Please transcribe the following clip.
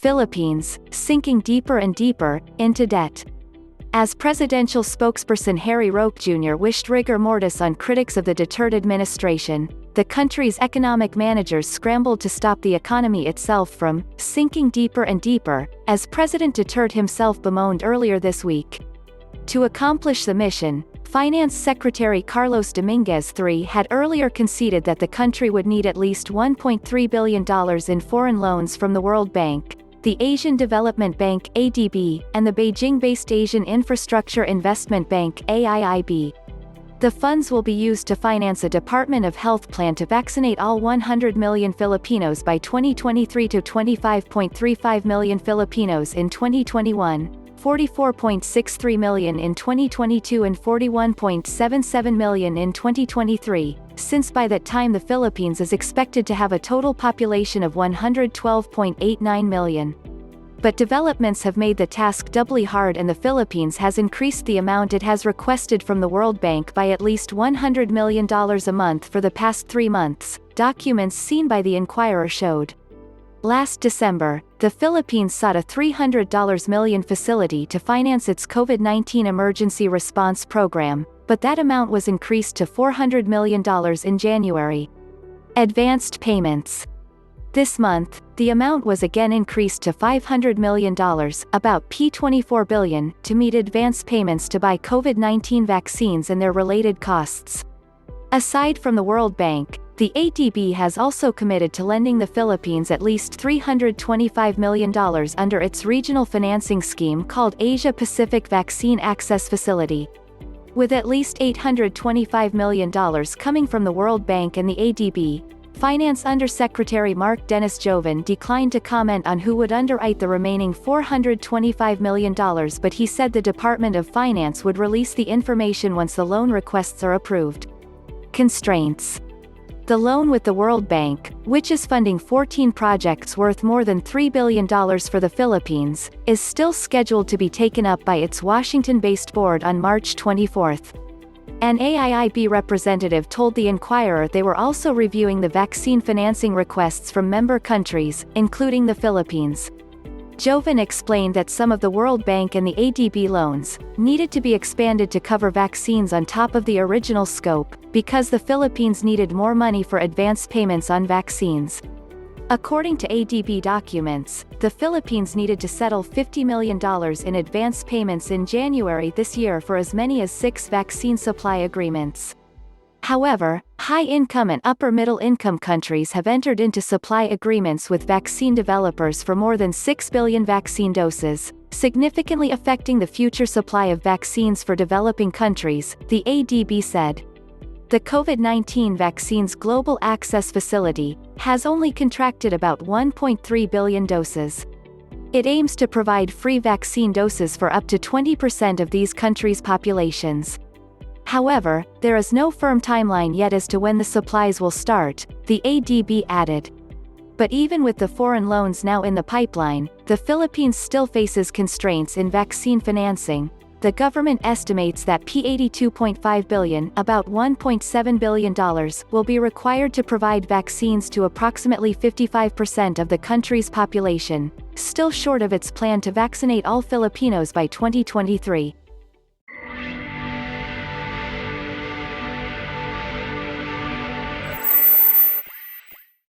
Philippines, sinking deeper and deeper into debt. As presidential spokesperson Harry Roque Jr. wished rigor mortis on critics of the Duterte administration, the country's economic managers scrambled to stop the economy itself from sinking deeper and deeper, as President Duterte himself bemoaned earlier this week. To accomplish the mission, Finance Secretary Carlos Dominguez III had earlier conceded that the country would need at least $1.3 billion in foreign loans from the World Bank, the Asian Development Bank (ADB), and the Beijing-based Asian Infrastructure Investment Bank (AIIB). The funds will be used to finance a Department of Health plan to vaccinate all 100 million Filipinos by 2023 to 25.35 million Filipinos in 2021. 44.63 million in 2022 and 41.77 million in 2023, since by that time the Philippines is expected to have a total population of 112.89 million. But developments have made the task doubly hard, and the Philippines has increased the amount it has requested from the World Bank by at least $100 million a month for the past 3 months, documents seen by the Inquirer showed. Last December, the Philippines sought a $300 million facility to finance its COVID-19 emergency response program, but that amount was increased to $400 million in January. Advanced payments. This month, the amount was again increased to $500 million, about $24 billion, to meet advance payments to buy COVID-19 vaccines and their related costs. Aside from the World Bank, the ADB has also committed to lending the Philippines at least $325 million under its regional financing scheme called Asia-Pacific Vaccine Access Facility. With at least $825 million coming from the World Bank and the ADB, Finance Undersecretary Mark Dennis Joven declined to comment on who would underwrite the remaining $425 million, but he said the Department of Finance would release the information once the loan requests are approved. Constraints. The loan with the World Bank, which is funding 14 projects worth more than $3 billion for the Philippines, is still scheduled to be taken up by its Washington-based board on March 24. An AIIB representative told the Inquirer they were also reviewing the vaccine financing requests from member countries, including the Philippines. Joven explained that some of the World Bank and the ADB loans needed to be expanded to cover vaccines on top of the original scope, because the Philippines needed more money for advance payments on vaccines. According to ADB documents, the Philippines needed to settle $50 million in advance payments in January this year for as many as 6 vaccine supply agreements. However, high-income and upper-middle-income countries have entered into supply agreements with vaccine developers for more than 6 billion vaccine doses, significantly affecting the future supply of vaccines for developing countries, the ADB said. The COVID-19 Vaccines Global Access Facility has only contracted about 1.3 billion doses. It aims to provide free vaccine doses for up to 20% of these countries' populations. However, there is no firm timeline yet as to when the supplies will start, the ADB added. But even with the foreign loans now in the pipeline, the Philippines still faces constraints in vaccine financing. The government estimates that $82.5 billion, about $1.7 billion, will be required to provide vaccines to approximately 55% of the country's population, still short of its plan to vaccinate all Filipinos by 2023.